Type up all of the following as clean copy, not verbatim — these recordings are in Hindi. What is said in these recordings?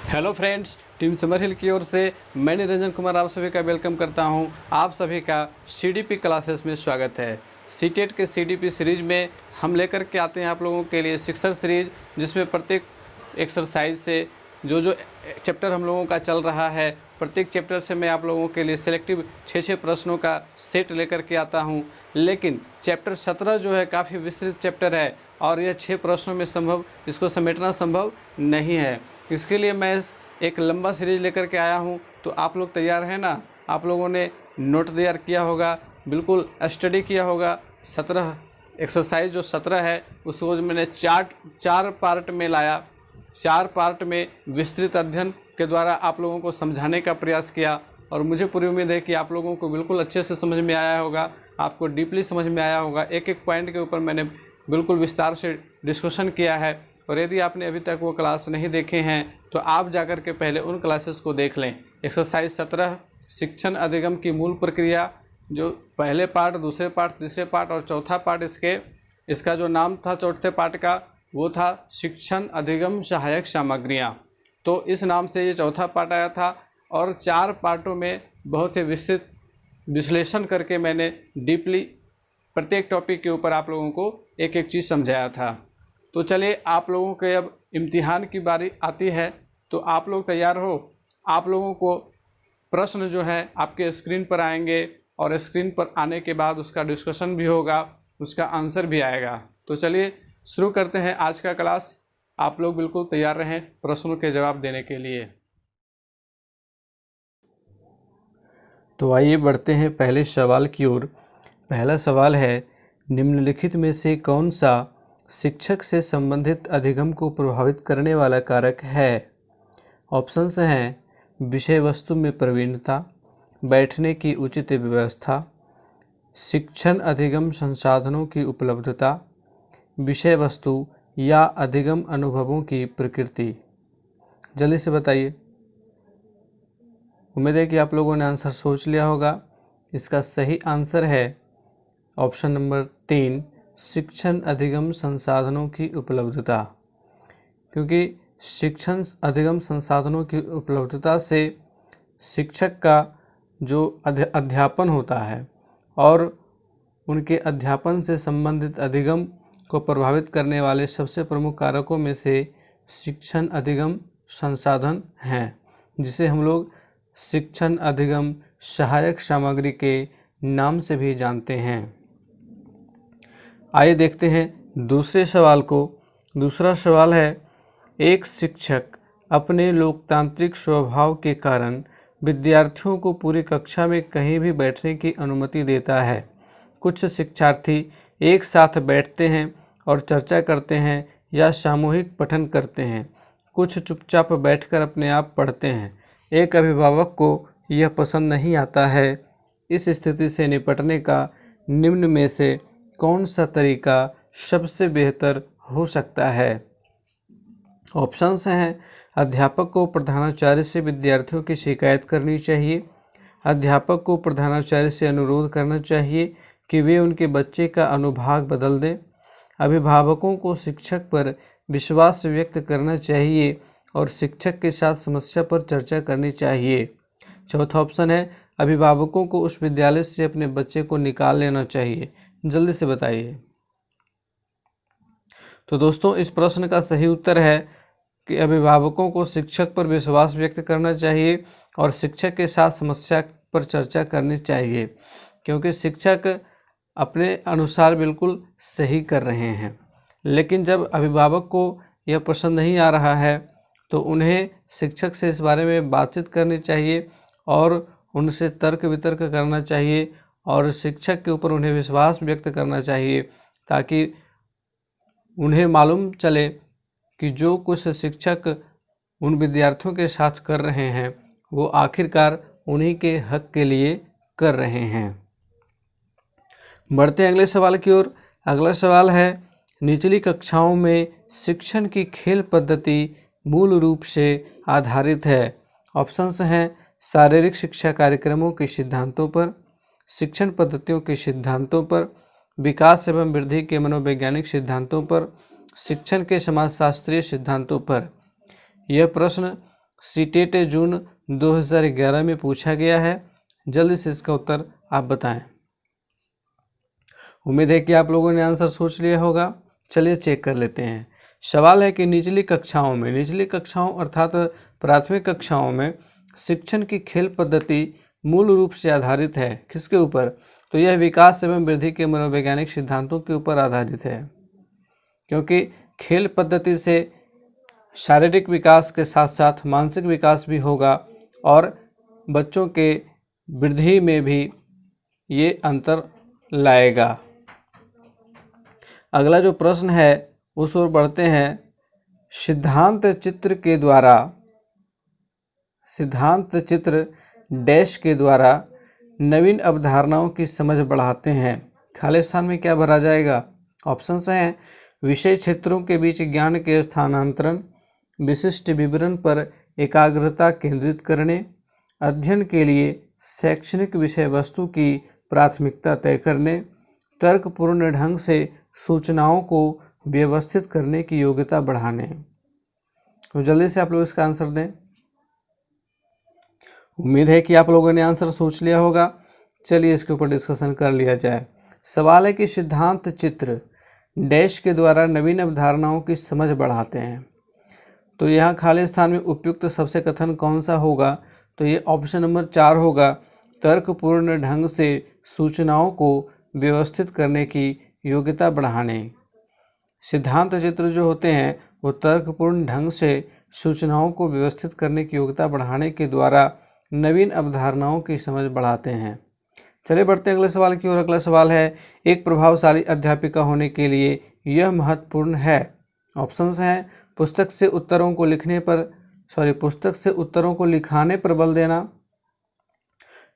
हेलो फ्रेंड्स, टीम समर हिल की ओर से मैं निरंजन कुमार आप सभी का वेलकम करता हूं। आप सभी का सीडीपी क्लासेस में स्वागत है। सीटेट के सीडीपी सीरीज में हम लेकर के आते हैं आप लोगों के लिए शिक्षण सीरीज, जिसमें प्रत्येक एक्सरसाइज से जो चैप्टर हम लोगों का चल रहा है, प्रत्येक चैप्टर से मैं आप लोगों के लिए सिलेक्टिव 6 प्रश्नों का सेट लेकर के आता हूं। लेकिन चैप्टर 17 जो है काफ़ी विस्तृत चैप्टर है और यह 6 प्रश्नों में इसको समेटना संभव नहीं है। इसके लिए मैं एक लंबा सीरीज लेकर के आया हूं। तो आप लोग तैयार हैं ना? आप लोगों ने नोट तैयार किया होगा, बिल्कुल स्टडी किया होगा। 17 एक्सरसाइज जो 17 है उसको मैंने चार पार्ट में लाया। 4 पार्ट में विस्तृत अध्ययन के द्वारा आप लोगों को समझाने का प्रयास किया और मुझे पूरी उम्मीद है कि आप लोगों को बिल्कुल अच्छे से समझ में आया होगा, आपको डीपली समझ में आया होगा। एक एक पॉइंट के ऊपर मैंने बिल्कुल विस्तार से डिस्कशन किया है और यदि आपने अभी तक वो क्लास नहीं देखे हैं तो आप जाकर के पहले उन क्लासेस को देख लें। एक्सरसाइज 17 शिक्षण अधिगम की मूल प्रक्रिया, जो पहले पार्ट, दूसरे पार्ट, तीसरे पार्ट और चौथा पार्ट इसका जो नाम था चौथे पार्ट का वो था शिक्षण अधिगम सहायक सामग्रियाँ। तो इस नाम से ये चौथा पार्ट आया था और 4 पार्टों में बहुत ही विस्तृत विश्लेषण करके मैंने डीपली प्रत्येक टॉपिक के ऊपर आप लोगों को एक एक चीज़ समझाया था। तो चलिए, आप लोगों के अब इम्तिहान की बारी आती है, तो आप लोग तैयार हो? आप लोगों को प्रश्न जो है आपके स्क्रीन पर आएंगे और स्क्रीन पर आने के बाद उसका डिस्कशन भी होगा, उसका आंसर भी आएगा। तो चलिए शुरू करते हैं आज का क्लास। आप लोग बिल्कुल तैयार रहें प्रश्नों के जवाब देने के लिए। तो आइए बढ़ते हैं पहले सवाल की ओर। पहला सवाल है, निम्नलिखित में से कौन सा शिक्षक से संबंधित अधिगम को प्रभावित करने वाला कारक है? ऑप्शंस हैं विषय वस्तु में प्रवीणता, बैठने की उचित व्यवस्था, शिक्षण अधिगम संसाधनों की उपलब्धता, विषय वस्तु या अधिगम अनुभवों की प्रकृति। जल्दी से बताइए। उम्मीद है कि आप लोगों ने आंसर सोच लिया होगा। इसका सही आंसर है ऑप्शन नंबर 3, शिक्षण अधिगम संसाधनों की उपलब्धता। क्योंकि शिक्षण अधिगम संसाधनों की उपलब्धता से शिक्षक का जो अध्यापन होता है और उनके अध्यापन से संबंधित अधिगम को प्रभावित करने वाले सबसे प्रमुख कारकों में से शिक्षण अधिगम संसाधन हैं, जिसे हम लोग शिक्षण अधिगम सहायक सामग्री के नाम से भी जानते हैं। आइए देखते हैं दूसरे सवाल को। दूसरा सवाल है, एक शिक्षक अपने लोकतांत्रिक स्वभाव के कारण विद्यार्थियों को पूरी कक्षा में कहीं भी बैठने की अनुमति देता है। कुछ शिक्षार्थी एक साथ बैठते हैं और चर्चा करते हैं या सामूहिक पठन करते हैं। कुछ चुपचाप बैठकर अपने आप पढ़ते हैं। एक अभिभावक को यह पसंद नहीं आता है। इस स्थिति से निपटने का निम्न में से कौन सा तरीका सबसे बेहतर हो सकता है? ऑप्शंस हैं, अध्यापक को प्रधानाचार्य से विद्यार्थियों की शिकायत करनी चाहिए, अध्यापक को प्रधानाचार्य से अनुरोध करना चाहिए कि वे उनके बच्चे का अनुभाग बदल दें, अभिभावकों को शिक्षक पर विश्वास व्यक्त करना चाहिए और शिक्षक के साथ समस्या पर चर्चा करनी चाहिए। चौथा ऑप्शन है, अभिभावकों को उस विद्यालय से अपने बच्चे को निकाल लेना चाहिए। जल्दी से बताइए। तो दोस्तों, इस प्रश्न का सही उत्तर है कि अभिभावकों को शिक्षक पर विश्वास व्यक्त करना चाहिए और शिक्षक के साथ समस्या पर चर्चा करनी चाहिए, क्योंकि शिक्षक अपने अनुसार बिल्कुल सही कर रहे हैं। लेकिन जब अभिभावक को यह पसंद नहीं आ रहा है तो उन्हें शिक्षक से इस बारे में बातचीत करनी चाहिए और उनसे तर्क वितर्क करना चाहिए और शिक्षक के ऊपर उन्हें विश्वास व्यक्त करना चाहिए, ताकि उन्हें मालूम चले कि जो कुछ शिक्षक उन विद्यार्थियों के साथ कर रहे हैं वो आखिरकार उन्हीं के हक के लिए कर रहे हैं। बढ़ते हैं अगले सवाल की ओर। अगला सवाल है, निचली कक्षाओं में शिक्षण की खेल पद्धति मूल रूप से आधारित है। ऑप्शंस हैं, शारीरिक शिक्षा कार्यक्रमों के सिद्धांतों पर, शिक्षण पद्धतियों के सिद्धांतों पर, विकास एवं वृद्धि के मनोवैज्ञानिक सिद्धांतों पर, शिक्षण के समाजशास्त्रीय सिद्धांतों पर। यह प्रश्न सीटेट जून 2011 में पूछा गया है। जल्दी से इसका उत्तर आप बताएं। उम्मीद है कि आप लोगों ने आंसर सोच लिया होगा। चलिए चेक कर लेते हैं। सवाल है कि निचली कक्षाओं अर्थात प्राथमिक कक्षाओं में शिक्षण की खेल पद्धति मूल रूप से आधारित है किसके ऊपर? तो यह विकास एवं वृद्धि के मनोवैज्ञानिक सिद्धांतों के ऊपर आधारित है, क्योंकि खेल पद्धति से शारीरिक विकास के साथ साथ मानसिक विकास भी होगा और बच्चों के वृद्धि में भी ये अंतर लाएगा। अगला जो प्रश्न है उस ओर बढ़ते हैं। सिद्धांत चित्र डैश के द्वारा नवीन अवधारणाओं की समझ बढ़ाते हैं। खाली स्थान में क्या भरा जाएगा? ऑप्शंस हैं विषय क्षेत्रों के बीच ज्ञान के स्थानांतरण, विशिष्ट विवरण पर एकाग्रता केंद्रित करने, अध्ययन के लिए शैक्षणिक विषय वस्तु की प्राथमिकता तय करने, तर्कपूर्ण ढंग से सूचनाओं को व्यवस्थित करने की योग्यता बढ़ाने। तो जल्दी से आप लोग इसका आंसर दें। उम्मीद है कि आप लोगों ने आंसर सोच लिया होगा। चलिए इसके ऊपर डिस्कशन कर लिया जाए। सवाल है कि सिद्धांत चित्र डैश के द्वारा नवीन अवधारणाओं की समझ बढ़ाते हैं। तो यहाँ खाली स्थान में उपयुक्त सबसे कथन कौन सा होगा? तो ये ऑप्शन नंबर 4 होगा, तर्कपूर्ण ढंग से सूचनाओं को व्यवस्थित करने की योग्यता बढ़ाने। सिद्धांत चित्र जो होते हैं वो तर्कपूर्ण ढंग से सूचनाओं को व्यवस्थित करने की योग्यता बढ़ाने के द्वारा नवीन अवधारणाओं की समझ बढ़ाते हैं। चलिए बढ़ते हैं अगले सवाल की ओर। अगला सवाल है, एक प्रभावशाली अध्यापिका होने के लिए यह महत्वपूर्ण है। ऑप्शंस हैं पुस्तक से उत्तरों को लिखाने पर बल देना,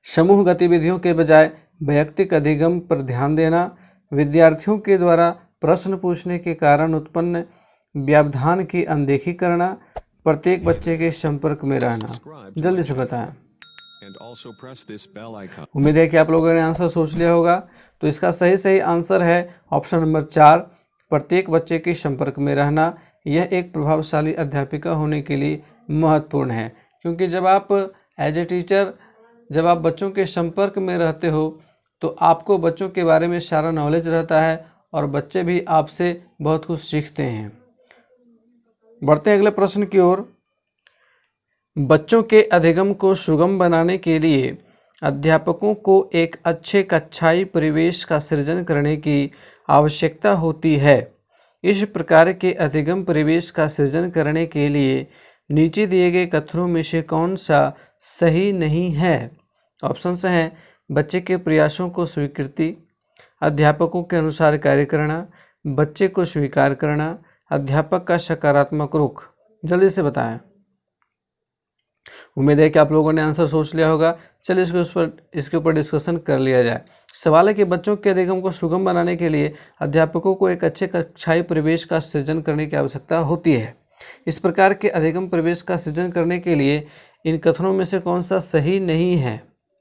समूह गतिविधियों के बजाय वैयक्तिक अधिगम पर ध्यान देना, विद्यार्थियों के द्वारा प्रश्न पूछने के कारण उत्पन्न व्यवधान की अनदेखी करना, प्रत्येक बच्चे के संपर्क में रहना। जल्दी से बताएं। उम्मीद है कि आप लोगों ने आंसर सोच लिया होगा। तो इसका सही आंसर है ऑप्शन नंबर 4, प्रत्येक बच्चे के संपर्क में रहना। यह एक प्रभावशाली अध्यापिका होने के लिए महत्वपूर्ण है, क्योंकि जब आप एज ए टीचर जब आप बच्चों के संपर्क में रहते हो तो आपको बच्चों के बारे में सारा नॉलेज रहता है और बच्चे भी आपसे बहुत कुछ सीखते हैं। बढ़ते हैं अगले प्रश्न की ओर। बच्चों के अधिगम को सुगम बनाने के लिए अध्यापकों को एक अच्छे कक्षाई परिवेश का सृजन करने की आवश्यकता होती है। इस प्रकार के अधिगम परिवेश का सृजन करने के लिए नीचे दिए गए कथनों में से कौन सा सही नहीं है? ऑप्शंस हैं बच्चे के प्रयासों को स्वीकृति, अध्यापकों के अनुसार कार्य करना, बच्चे को स्वीकार करना, अध्यापक का सकारात्मक रुख। जल्दी से बताएं। उम्मीद है कि आप लोगों ने आंसर सोच लिया होगा। चलिए इसके ऊपर डिस्कशन कर लिया जाए। सवाल है कि बच्चों के अधिगम को सुगम बनाने के लिए अध्यापकों को एक अच्छे कक्षाई परिवेश का सृजन करने की आवश्यकता होती है। इस प्रकार के अधिगम परिवेश का सृजन करने के लिए इन कथनों में से कौन सा सही नहीं है?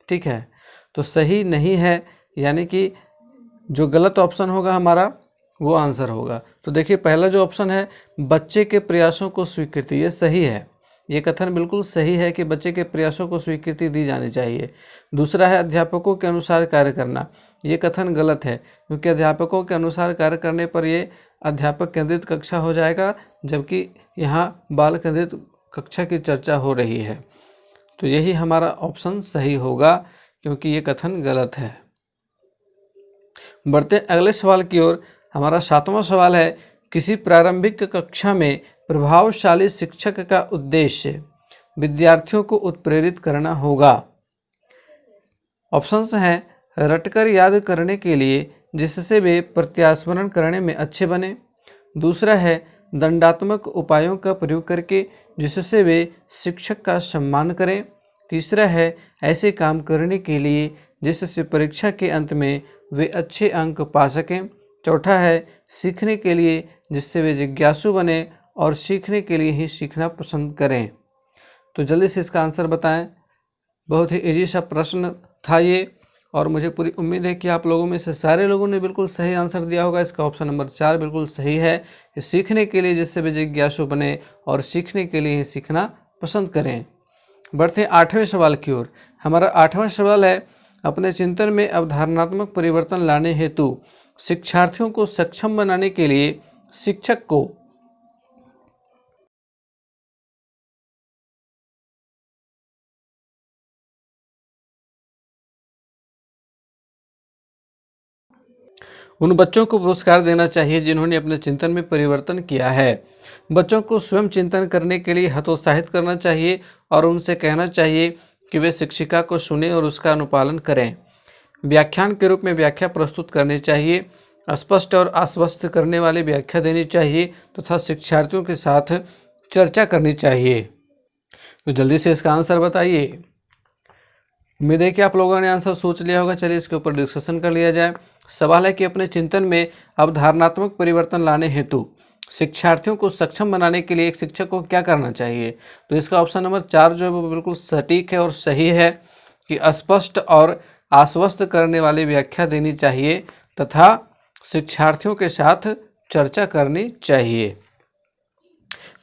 ठीक है, तो सही नहीं है यानी कि जो गलत ऑप्शन होगा हमारा वो आंसर होगा। तो देखिए पहला जो ऑप्शन है बच्चे के प्रयासों को स्वीकृति, ये सही है। ये कथन बिल्कुल सही है कि बच्चे के प्रयासों को स्वीकृति दी जानी चाहिए। दूसरा है अध्यापकों के अनुसार कार्य करना, ये कथन गलत है, क्योंकि अध्यापकों के अनुसार कार्य करने पर ये अध्यापक केंद्रित कक्षा हो जाएगा, जबकि यहाँ बाल केंद्रित कक्षा की चर्चा हो रही है। तो यही हमारा ऑप्शन सही होगा, क्योंकि ये कथन गलत है। बढ़ते अगले सवाल की ओर। हमारा 7वां सवाल है, किसी प्रारंभिक कक्षा में प्रभावशाली शिक्षक का उद्देश्य विद्यार्थियों को उत्प्रेरित करना होगा। ऑप्शंस हैं रटकर याद करने के लिए जिससे वे प्रत्यास्मरण करने में अच्छे बने। दूसरा है दंडात्मक उपायों का प्रयोग करके जिससे वे शिक्षक का सम्मान करें। तीसरा है ऐसे काम करने के लिए जिससे परीक्षा के अंत में वे अच्छे अंक पा सकें। चौथा है सीखने के लिए जिससे वे जिज्ञासु बने और सीखने के लिए ही सीखना पसंद करें। तो जल्दी से इसका आंसर बताएं। बहुत ही इजी सा प्रश्न था ये, और मुझे पूरी उम्मीद है कि आप लोगों में से सारे लोगों ने बिल्कुल सही आंसर दिया होगा। इसका ऑप्शन नंबर 4 बिल्कुल सही है कि सीखने के लिए जिससे वे जिज्ञासु बने और सीखने के लिए ही सीखना पसंद करें। बढ़ते हैं 8वें सवाल की ओर। हमारा 8वां सवाल है, अपने चिंतन में अवधारणात्मक परिवर्तन लाने हेतु शिक्षार्थियों को सक्षम बनाने के लिए शिक्षक को उन बच्चों को पुरस्कार देना चाहिए जिन्होंने अपने चिंतन में परिवर्तन किया है। बच्चों को स्वयं चिंतन करने के लिए हतोत्साहित करना चाहिए और उनसे कहना चाहिए कि वे शिक्षिका को सुने और उसका अनुपालन करें। व्याख्यान के रूप में व्याख्या प्रस्तुत करनी चाहिए, स्पष्ट और आश्वस्त करने वाली व्याख्या देनी चाहिए तथा शिक्षार्थियों के साथ चर्चा करनी चाहिए। तो जल्दी से इसका आंसर बताइए। उम्मीद है कि आप लोगों ने आंसर सोच लिया होगा। चलिए इसके ऊपर डिस्कशन कर लिया जाए। सवाल है कि अपने चिंतन में अवधारणात्मक परिवर्तन लाने हेतु शिक्षार्थियों को सक्षम बनाने के लिए एक शिक्षक को क्या करना चाहिए। तो इसका ऑप्शन नंबर 4 जो है वो बिल्कुल सटीक है और सही है कि स्पष्ट और आश्वस्त करने वाली व्याख्या देनी चाहिए तथा शिक्षार्थियों के साथ चर्चा करनी चाहिए।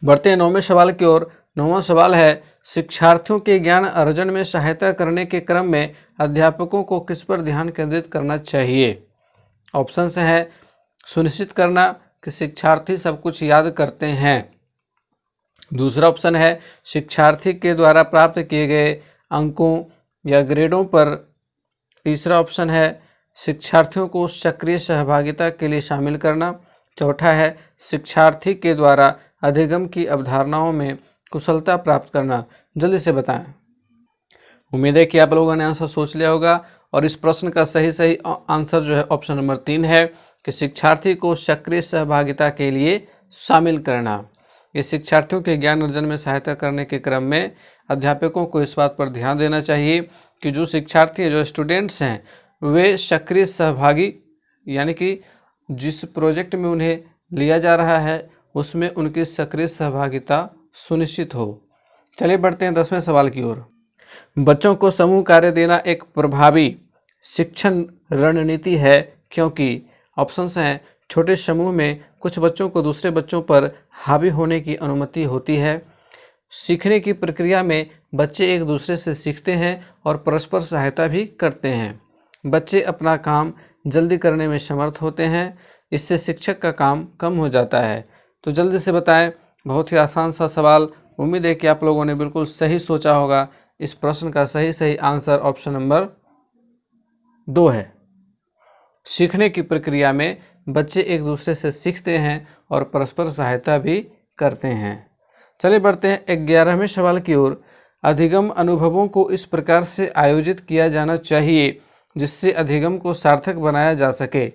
बढ़ते हैं 9वें सवाल की ओर। 9वां सवाल है, शिक्षार्थियों के ज्ञान अर्जन में सहायता करने के क्रम में अध्यापकों को किस पर ध्यान केंद्रित करना चाहिए। ऑप्शन है, सुनिश्चित करना कि शिक्षार्थी सब कुछ याद करते हैं। दूसरा ऑप्शन है, शिक्षार्थी के द्वारा प्राप्त किए गए अंकों या ग्रेडों पर। तीसरा ऑप्शन है, शिक्षार्थियों को सक्रिय सहभागिता के लिए शामिल करना। चौथा है, शिक्षार्थी के द्वारा अधिगम की अवधारणाओं में कुशलता प्राप्त करना। जल्दी से बताएं। उम्मीद है कि आप लोगों ने आंसर सोच लिया होगा और इस प्रश्न का सही आंसर जो है ऑप्शन नंबर 3 है कि शिक्षार्थी को सक्रिय सहभागिता के लिए शामिल करना। ये शिक्षार्थियों के ज्ञान अर्जन में सहायता करने के क्रम में अध्यापकों को इस बात पर ध्यान देना चाहिए कि जो शिक्षार्थी जो स्टूडेंट्स हैं वे सक्रिय सहभागी, यानी कि जिस प्रोजेक्ट में उन्हें लिया जा रहा है उसमें उनकी सक्रिय सहभागिता सुनिश्चित हो। चलिए बढ़ते हैं 10वें सवाल की ओर। बच्चों को समूह कार्य देना एक प्रभावी शिक्षण रणनीति है क्योंकि ऑप्शंस हैं, छोटे समूह में कुछ बच्चों को दूसरे बच्चों पर हावी होने की अनुमति होती है। सीखने की प्रक्रिया में बच्चे एक दूसरे से सीखते हैं और परस्पर सहायता भी करते हैं। बच्चे अपना काम जल्दी करने में समर्थ होते हैं। इससे शिक्षक का काम कम हो जाता है। तो जल्दी से बताएं। बहुत ही आसान सा सवाल। उम्मीद है कि आप लोगों ने बिल्कुल सही सोचा होगा। इस प्रश्न का सही आंसर ऑप्शन नंबर 2 है। सीखने की प्रक्रिया में बच्चे एक दूसरे से सीखते हैं और परस्पर सहायता भी करते हैं। चलिए बढ़ते हैं 11वें सवाल की ओर। अधिगम अनुभवों को इस प्रकार से आयोजित किया जाना चाहिए जिससे अधिगम को सार्थक बनाया जा सके।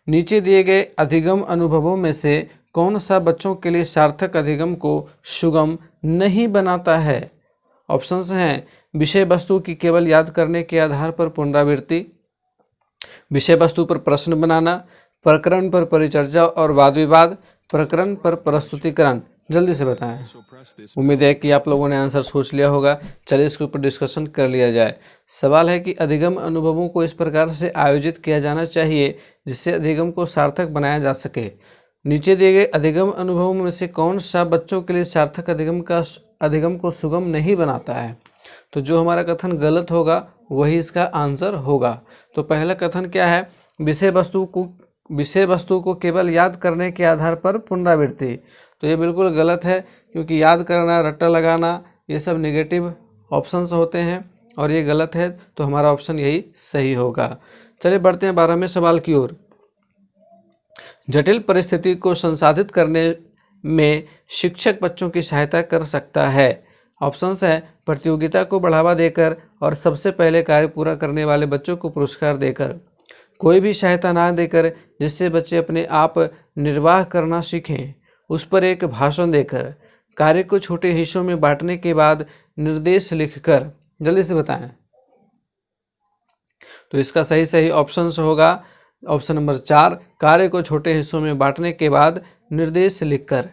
नीचे दिए गए अधिगम अनुभवों में से कौन सा बच्चों के लिए सार्थक अधिगम को सुगम नहीं बनाता है। ऑप्शंस हैं, विषय वस्तु की केवल याद करने के आधार पर पुनरावृत्ति, विषय वस्तु पर प्रश्न बनाना, प्रकरण पर परिचर्चा और वाद विवाद, प्रकरण पर प्रस्तुतिकरण। जल्दी से बताएं। उम्मीद है कि आप लोगों ने आंसर सोच लिया होगा। चलिए इसके ऊपर डिस्कशन कर लिया जाए। सवाल है कि अधिगम अनुभवों को इस प्रकार से आयोजित किया जाना चाहिए जिससे अधिगम को सार्थक बनाया जा सके। नीचे दिए गए अधिगम अनुभवों में से कौन सा बच्चों के लिए सार्थक अधिगम को सुगम नहीं बनाता है। तो जो हमारा कथन गलत होगा वही इसका आंसर होगा। तो पहला कथन क्या है, विषय वस्तु को केवल याद करने के आधार पर पुनरावृत्ति। तो ये बिल्कुल गलत है क्योंकि याद करना, रट्टा लगाना ये सब नेगेटिव ऑप्शंस होते हैं और ये गलत है। तो हमारा ऑप्शन यही सही होगा। चलिए बढ़ते हैं 12वें सवाल की ओर। जटिल परिस्थिति को संसाधित करने में शिक्षक बच्चों की सहायता कर सकता है। ऑप्शंस है, प्रतियोगिता को बढ़ावा देकर और सबसे पहले कार्य पूरा करने वाले बच्चों को पुरस्कार देकर, कोई भी सहायता ना देकर जिससे बच्चे अपने आप निर्वाह करना सीखें, उस पर एक भाषण देकर, कार्य को छोटे हिस्सों में बांटने के बाद निर्देश लिखकर। जल्दी से बताएं। तो इसका सही ऑप्शन होगा ऑप्शन नंबर 4, कार्य को छोटे हिस्सों में बांटने के बाद निर्देश लिखकर।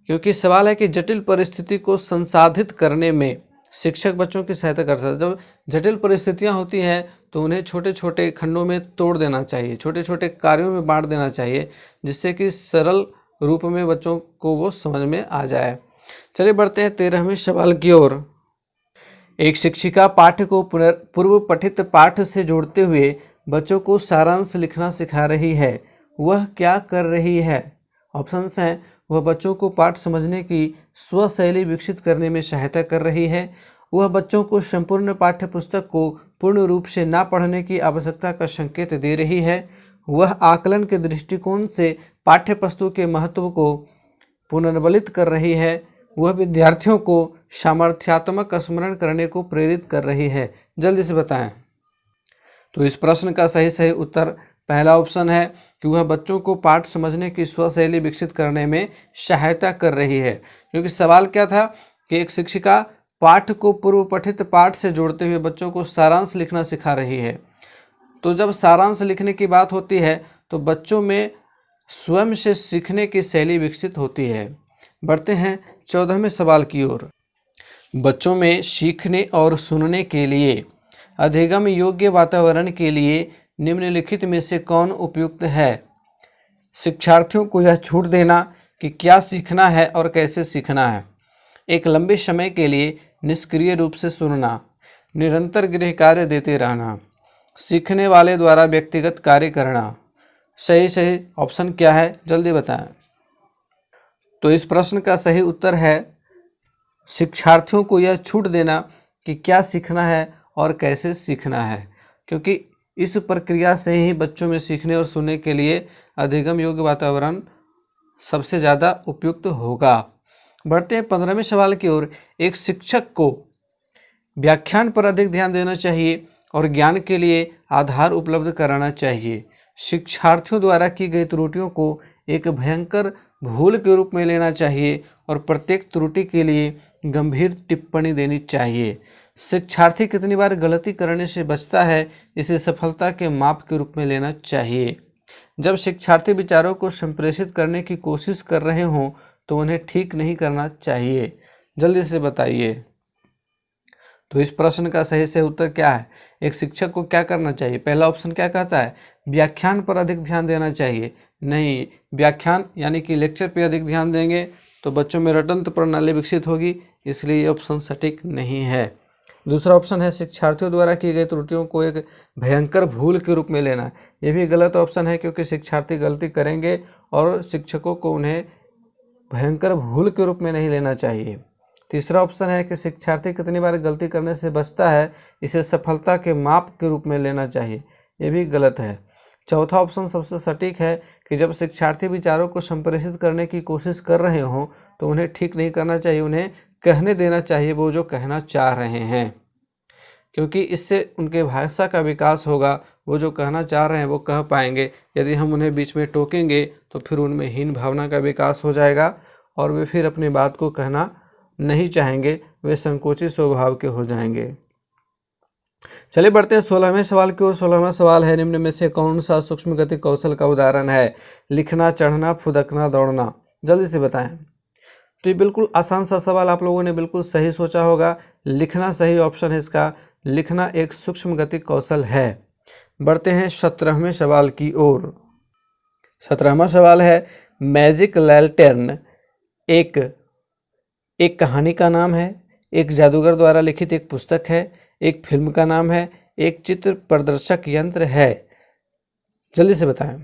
क्योंकि सवाल है कि जटिल परिस्थिति को संसाधित करने में शिक्षक बच्चों की सहायता कर सकता है। जब जटिल परिस्थितियां होती हैं तो उन्हें छोटे छोटे खंडों में तोड़ देना चाहिए, छोटे छोटे कार्यों में बांट देना चाहिए जिससे कि सरल रूप में बच्चों को वो समझ में आ जाए। चलिए बढ़ते हैं 13वें सवाल की ओर। एक शिक्षिका पाठ्य को पूर्व पठित पाठ से जोड़ते हुए बच्चों को सारांश लिखना सिखा रही है। वह क्या कर रही है? ऑप्शंस हैं, वह बच्चों को पाठ समझने की स्वशैली विकसित करने में सहायता कर रही है, वह बच्चों को संपूर्ण पाठ्य पुस्तक को पूर्ण रूप से ना पढ़ने की आवश्यकता का संकेत दे रही है, वह आकलन के दृष्टिकोण से पाठ्य पुस्तक के महत्व को पुनर्बलित कर रही है, वह विद्यार्थियों को सामर्थ्यात्मक स्मरण करने को प्रेरित कर रही है। जल्दी से बताएं। तो इस प्रश्न का सही उत्तर पहला ऑप्शन है कि वह बच्चों को पाठ समझने की स्वशैली विकसित करने में सहायता कर रही है। क्योंकि सवाल क्या था कि एक शिक्षिका पाठ को पूर्व पठित पाठ से जोड़ते हुए बच्चों को सारांश लिखना सिखा रही है। तो जब सारांश लिखने की बात होती है तो बच्चों में स्वयं से सीखने की शैली विकसित होती है। बढ़ते हैं 14वें सवाल की ओर। बच्चों में सीखने और सुनने के लिए अधिगम योग्य वातावरण के लिए निम्नलिखित में से कौन उपयुक्त है? शिक्षार्थियों को यह छूट देना कि क्या सीखना है और कैसे सीखना है, एक लंबे समय के लिए निष्क्रिय रूप से सुनना, निरंतर गृह कार्य देते रहना, सीखने वाले द्वारा व्यक्तिगत कार्य करना। सही ऑप्शन क्या है? जल्दी बताएं। तो इस प्रश्न का सही उत्तर है शिक्षार्थियों को यह छूट देना कि क्या सीखना है और कैसे सीखना है, क्योंकि इस प्रक्रिया से ही बच्चों में सीखने और सुनने के लिए अधिगम योग्य वातावरण सबसे ज़्यादा उपयुक्त होगा। बढ़ते हैं 15वें सवाल की ओर। एक शिक्षक को व्याख्यान पर अधिक ध्यान देना चाहिए और ज्ञान के लिए आधार उपलब्ध कराना चाहिए। शिक्षार्थियों द्वारा की गई त्रुटियों को एक भयंकर भूल के रूप में लेना चाहिए और प्रत्येक त्रुटि के लिए गंभीर टिप्पणी देनी चाहिए। शिक्षार्थी कितनी बार गलती करने से बचता है, इसे सफलता के माप के रूप में लेना चाहिए। जब शिक्षार्थी विचारों को संप्रेषित करने की कोशिश कर रहे हों तो उन्हें ठीक नहीं करना चाहिए। जल्दी से बताइए। तो इस प्रश्न का सही उत्तर क्या है? एक शिक्षक को क्या करना चाहिए? पहला ऑप्शन क्या कहता है? व्याख्यान पर अधिक ध्यान देना चाहिए। नहीं, व्याख्यान यानी कि लेक्चर पे अधिक ध्यान देंगे तो बच्चों में रटंत्र प्रणाली विकसित होगी, इसलिए ये ऑप्शन सटीक नहीं है। दूसरा ऑप्शन है शिक्षार्थियों द्वारा की गई त्रुटियों को एक भयंकर भूल के रूप में लेना। यह भी गलत ऑप्शन है, क्योंकि शिक्षार्थी गलती करेंगे और शिक्षकों को उन्हें भयंकर भूल के रूप में नहीं लेना चाहिए। तीसरा ऑप्शन है कि शिक्षार्थी कितनी बार गलती करने से बचता है, इसे सफलता के माप के रूप में लेना चाहिए। ये भी गलत है। चौथा ऑप्शन सबसे सटीक है कि जब शिक्षार्थी विचारों को संप्रेषित करने की कोशिश कर रहे हों तो उन्हें ठीक नहीं करना चाहिए, उन्हें कहने देना चाहिए वो जो कहना चाह रहे हैं, क्योंकि इससे उनके भाषा का विकास होगा। वो जो कहना चाह रहे हैं वो कह पाएंगे। यदि हम उन्हें बीच में टोकेंगे तो फिर उनमें हीन भावना का विकास हो जाएगा और वे फिर अपनी बात को कहना नहीं चाहेंगे, वे संकोची स्वभाव के हो जाएंगे। चलिए बढ़ते हैं 16वें सवाल की ओर। 16वां सवाल है, निम्न में से कौन सा सूक्ष्म गति कौशल का उदाहरण है? लिखना, चढ़ना, फुदकना, दौड़ना। जल्दी से बताएं। तो ये बिल्कुल आसान सा सवाल, आप लोगों ने बिल्कुल सही सोचा होगा। लिखना सही ऑप्शन है इसका। लिखना एक सूक्ष्म गति कौशल है। बढ़ते हैं 17वें सवाल की ओर। 17वां सवाल है, मैजिक लैंटर्न एक कहानी का नाम है, एक जादूगर द्वारा लिखित एक पुस्तक है, एक फिल्म का नाम है, एक चित्र प्रदर्शक यंत्र है। जल्दी से बताएं।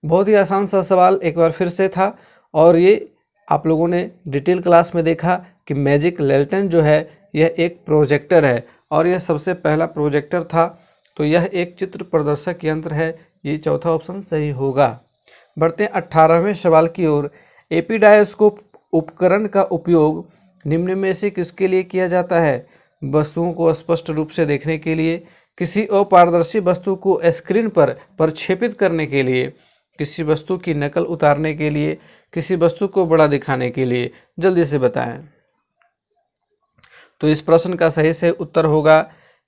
बहुत ही आसान सा सवाल एक बार फिर से था और ये आप लोगों ने डिटेल क्लास में देखा कि मैजिक लैंटर्न जो है यह एक प्रोजेक्टर है और यह सबसे पहला प्रोजेक्टर था, तो यह एक चित्र प्रदर्शक यंत्र है। ये चौथा ऑप्शन सही होगा। बढ़ते हैं 18वें सवाल की ओर। एपिडायस्कोप उपकरण का उपयोग निम्न में से किसके लिए किया जाता है? वस्तुओं को स्पष्ट रूप से देखने के लिए, किसी अपारदर्शी वस्तु को स्क्रीन पर प्रक्षेपित करने के लिए, किसी वस्तु की नकल उतारने के लिए, किसी वस्तु को बड़ा दिखाने के लिए। जल्दी से बताएं। तो इस प्रश्न का सही उत्तर होगा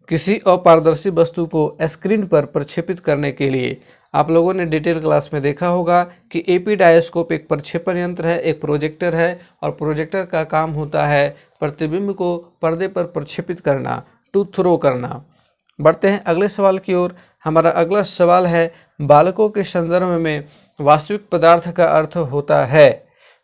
किसी अपारदर्शी वस्तु को स्क्रीन पर प्रक्षेपित करने के लिए। आप लोगों ने डिटेल क्लास में देखा होगा कि एपिडायस्कोप एक प्रक्षेपण यंत्र है, एक प्रोजेक्टर है और प्रोजेक्टर का काम होता है प्रतिबिंब को पर्दे पर प्रक्षेपित करना, टू थ्रो करना। बढ़ते हैं अगले सवाल की ओर। हमारा अगला सवाल है, बालकों के संदर्भ में वास्तविक पदार्थ का अर्थ होता है।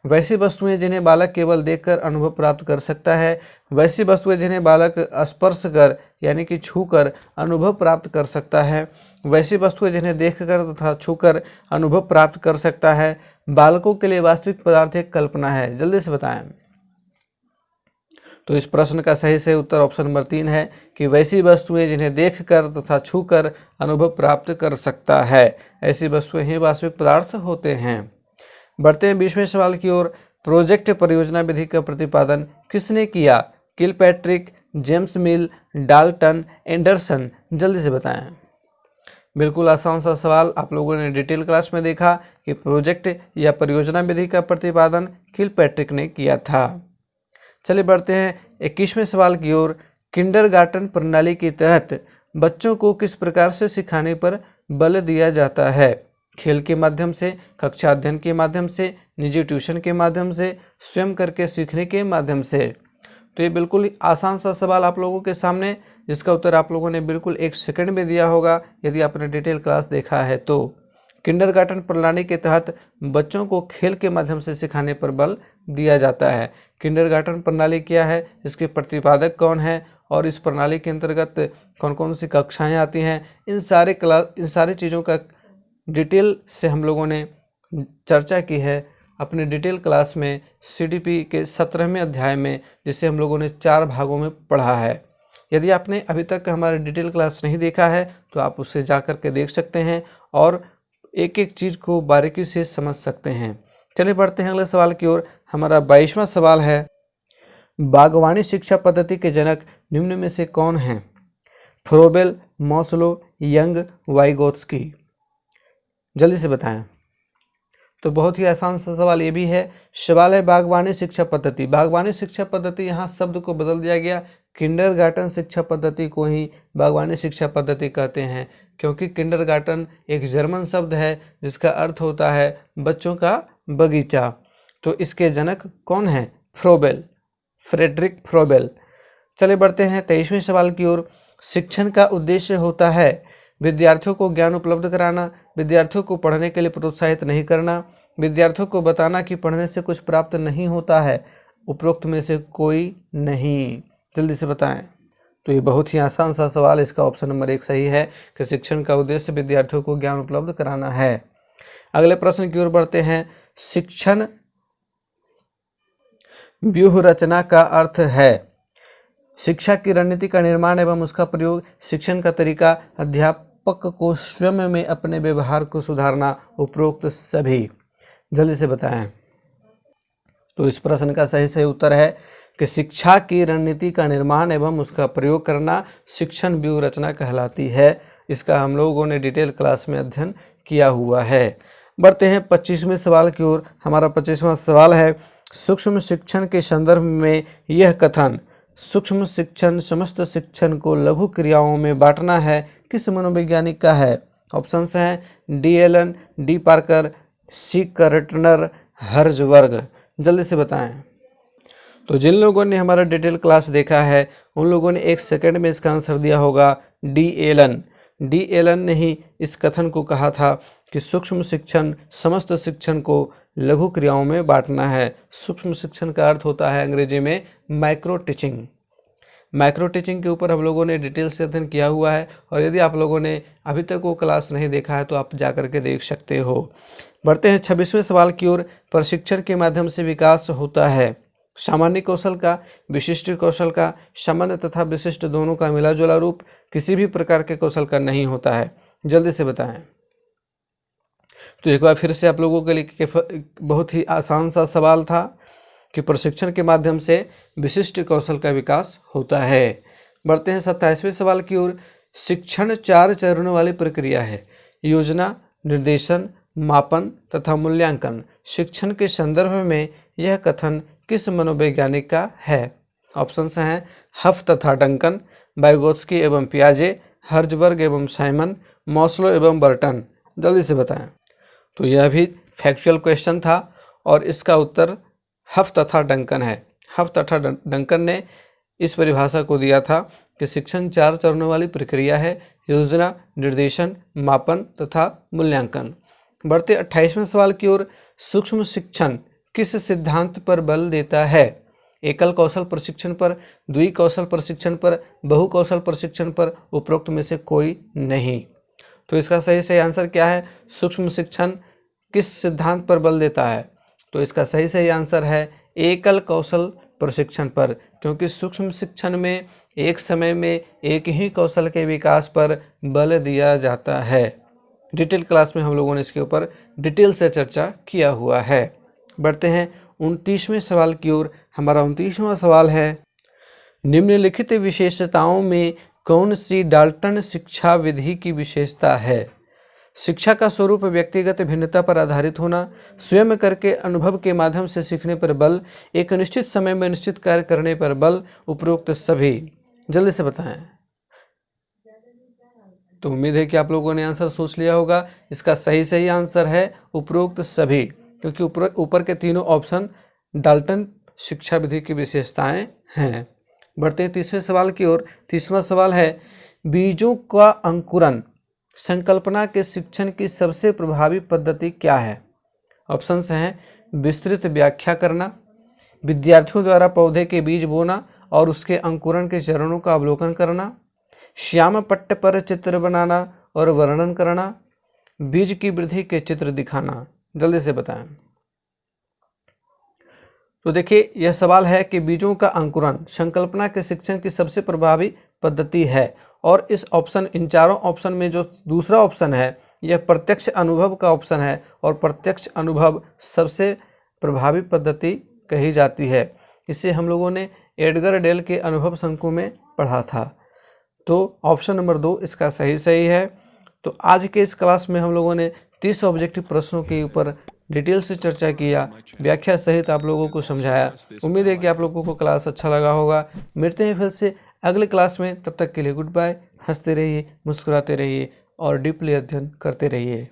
वैसी वस्तुएं जिन्हें बालक केवल देखकर अनुभव प्राप्त कर सकता है। वैसी वस्तुएं जिन्हें बालक स्पर्श कर यानी कि छूकर अनुभव प्राप्त कर सकता है। वैसी वस्तुएं जिन्हें देखकर तथा छूकर अनुभव प्राप्त कर सकता है। बालकों के लिए वास्तविक पदार्थ एक कल्पना है। जल्दी से बताएं। तो इस प्रश्न का सही उत्तर ऑप्शन नंबर 3 है कि वैसी वस्तुएं जिन्हें देखकर तथा छूकर अनुभव प्राप्त कर सकता है, ऐसी वस्तुएं ही वास्तविक पदार्थ होते हैं। बढ़ते हैं 20वें सवाल की ओर। प्रोजेक्ट परियोजना विधि का प्रतिपादन किसने किया? किलपैट्रिक, जेम्स मिल, डाल्टन, एंडरसन। जल्दी से बताएं। बिल्कुल आसान सा सवाल, आप लोगों ने डिटेल क्लास में देखा कि प्रोजेक्ट या परियोजना विधि का प्रतिपादन किलपैट्रिक ने किया था। चलिए बढ़ते हैं 21वें सवाल की ओर। किंडरगार्टन प्रणाली के तहत बच्चों को किस प्रकार से सिखाने पर बल दिया जाता है? खेल के माध्यम से, कक्षा अध्ययन के माध्यम से, निजी ट्यूशन के माध्यम से, स्वयं करके सीखने के माध्यम से। तो ये बिल्कुल आसान सा सवाल आप लोगों के सामने, जिसका उत्तर आप लोगों ने बिल्कुल 1 सेकंड में दिया होगा यदि आपने डिटेल क्लास देखा है तो। किंडरगार्टन प्रणाली के तहत बच्चों को खेल के माध्यम से सिखाने पर बल दिया जाता है। किंडरगार्टन प्रणाली क्या है, इसके प्रतिपादक कौन है और इस प्रणाली के अंतर्गत कौन कौन सी कक्षाएं आती हैं, इन सारी चीज़ों का डिटेल से हम लोगों ने चर्चा की है अपने डिटेल क्लास में सीडीपी के 17वें अध्याय में, जिसे हम लोगों ने 4 भागों में पढ़ा है। यदि आपने अभी तक हमारे डिटेल क्लास नहीं देखा है तो आप उसे जा कर के देख सकते हैं और एक एक चीज़ को बारीकी से समझ सकते हैं। चलिए बढ़ते हैं अगले सवाल की ओर। हमारा 22वां सवाल है, बागवानी शिक्षा पद्धति के जनक निम्न में से कौन हैं? Froebel, Maslow, young, Vygotsky. जल्दी से बताएं। तो बहुत ही आसान सा सवाल ये भी है। सवाल है बागवानी शिक्षा पद्धति। बागवानी शिक्षा पद्धति, यहाँ शब्द को बदल दिया गया, किंडरगार्टन शिक्षा पद्धति को ही बागवानी शिक्षा पद्धति कहते हैं, क्योंकि किंडरगार्टन एक जर्मन शब्द है जिसका अर्थ होता है बच्चों का बगीचा। तो इसके जनक कौन है? Froebel, Friedrich Froebel. चले बढ़ते हैं 23वें सवाल की ओर। शिक्षण का उद्देश्य होता है विद्यार्थियों को ज्ञान उपलब्ध कराना, विद्यार्थियों को पढ़ने के लिए प्रोत्साहित नहीं करना, विद्यार्थियों को बताना कि पढ़ने से कुछ प्राप्त नहीं होता है, उपरोक्त में से कोई नहीं। जल्दी से बताएं। तो ये बहुत ही आसान सा सवाल, इसका ऑप्शन नंबर 1 सही है कि शिक्षण का उद्देश्य विद्यार्थियों को ज्ञान उपलब्ध कराना है। अगले प्रश्न की ओर बढ़ते हैं। शिक्षण व्यूह रचना का अर्थ है शिक्षा की रणनीति का निर्माण एवं उसका प्रयोग, शिक्षण का तरीका, अध्यापक को स्वयं में अपने व्यवहार को सुधारना, उपरोक्त सभी। जल्दी से बताएं। तो इस प्रश्न का सही उत्तर है कि शिक्षा की रणनीति का निर्माण एवं उसका प्रयोग करना शिक्षण व्यूह रचना कहलाती है। इसका हम लोगों ने डिटेल क्लास में अध्ययन किया हुआ है। बढ़ते हैं 25वें सवाल की ओर। हमारा 25वां सवाल है, सूक्ष्म शिक्षण के संदर्भ में यह कथन, सूक्ष्म शिक्षण समस्त शिक्षण को लघु क्रियाओं में बांटना है, किस मनोवैज्ञानिक का है? ऑप्शंस हैं डी एलन, डी पार्कर, सी कर्टनर, हर्जबर्ग। जल्दी से बताएं। तो जिन लोगों ने हमारा डिटेल क्लास देखा है उन लोगों ने 1 सेकंड में इसका आंसर दिया होगा डी एलन। डी एलन ने ही इस कथन को कहा था कि सूक्ष्म शिक्षण समस्त शिक्षण को लघु क्रियाओं में बांटना है। सूक्ष्म शिक्षण का अर्थ होता है अंग्रेजी में माइक्रो टीचिंग। माइक्रो टीचिंग के ऊपर हम लोगों ने डिटेल से अध्ययन किया हुआ है और यदि आप लोगों ने अभी तक वो क्लास नहीं देखा है तो आप जा करके देख सकते हो। बढ़ते हैं 26वें सवाल की ओर। प्रशिक्षण के माध्यम से विकास होता है सामान्य कौशल का, विशिष्ट कौशल का, सामान्य तथा विशिष्ट दोनों का मिला जुला रूप, किसी भी प्रकार के कौशल का नहीं होता है। जल्दी से बताएं। तो एक बार फिर से आप लोगों के लिए बहुत ही आसान सा सवाल था कि प्रशिक्षण के माध्यम से विशिष्ट कौशल का विकास होता है। बढ़ते हैं 27वें सवाल की ओर। शिक्षण 4 चरणों वाली प्रक्रिया है, योजना, निर्देशन, मापन तथा मूल्यांकन। शिक्षण के संदर्भ में यह कथन किस मनोवैज्ञानिक का है? ऑप्शंस हैं हफ तथा डंकन, वाइगोत्स्की एवं पियाजे, हर्जबर्ग एवं साइमन, मॉस्लो एवं बर्टन। जल्दी से बताएं। तो यह भी फैक्चुअल क्वेश्चन था और इसका उत्तर हफ तथा डंकन है। हफ तथा डंकन ने इस परिभाषा को दिया था कि शिक्षण 4 चरणों वाली प्रक्रिया है, योजना, निर्देशन, मापन तथा मूल्यांकन। बढ़ते 28वें सवाल की ओर। सूक्ष्म शिक्षण किस सिद्धांत पर बल देता है? एकल कौशल प्रशिक्षण पर, द्वि कौशल प्रशिक्षण पर, बहु कौशल प्रशिक्षण पर, उपरोक्त में से कोई नहीं। तो इसका सही आंसर क्या है? सूक्ष्म शिक्षण किस सिद्धांत पर बल देता है? तो इसका सही आंसर है एकल कौशल प्रशिक्षण पर, क्योंकि सूक्ष्म शिक्षण में एक समय में एक ही कौशल के विकास पर बल दिया जाता है। डिटेल क्लास में हम लोगों ने इसके ऊपर डिटेल से चर्चा किया हुआ है। बढ़ते हैं 29वें सवाल की ओर। हमारा 29वां सवाल है, निम्नलिखित विशेषताओं में कौन सी डाल्टन शिक्षा विधि की विशेषता है? शिक्षा का स्वरूप व्यक्तिगत भिन्नता पर आधारित होना, स्वयं करके अनुभव के माध्यम से सीखने पर बल, एक निश्चित समय में निश्चित कार्य करने पर बल, उपरोक्त सभी। जल्दी से बताएं। तो उम्मीद है कि आप लोगों ने आंसर सोच लिया होगा। इसका सही आंसर है उपरोक्त सभी, क्योंकि ऊपर के तीनों ऑप्शन डाल्टन शिक्षा विधि की विशेषताएं हैं। बढ़ते हैं 30वें सवाल की ओर। 30वां सवाल है, बीजों का अंकुरन संकल्पना के शिक्षण की सबसे प्रभावी पद्धति क्या है? ऑप्शंस हैं, विस्तृत व्याख्या करना, विद्यार्थियों द्वारा पौधे के बीज बोना और उसके अंकुरण के चरणों का अवलोकन करना, श्याम पट्ट पर चित्र बनाना और वर्णन करना, बीज की वृद्धि के चित्र दिखाना। जल्दी से बताएं। तो देखिए, यह सवाल है कि बीजों का अंकुरण संकल्पना के शिक्षण की सबसे प्रभावी पद्धति है, और इस ऑप्शन, इन चारों ऑप्शन में जो दूसरा ऑप्शन है यह प्रत्यक्ष अनुभव का ऑप्शन है, और प्रत्यक्ष अनुभव सबसे प्रभावी पद्धति कही जाती है। इसे हम लोगों ने एडगर डेल के अनुभव शंकु में पढ़ा था। तो ऑप्शन नंबर 2 इसका सही है। तो आज के इस क्लास में हम लोगों ने 30 ऑब्जेक्टिव प्रश्नों के ऊपर डिटेल से चर्चा किया, व्याख्या सहित आप लोगों को समझाया। उम्मीद है कि आप लोगों को क्लास अच्छा लगा होगा। मिलते हैं फिर से अगले क्लास में, तब तक के लिए गुड बाय। हंसते रहिए, मुस्कुराते रहिए और डीपली अध्ययन करते रहिए।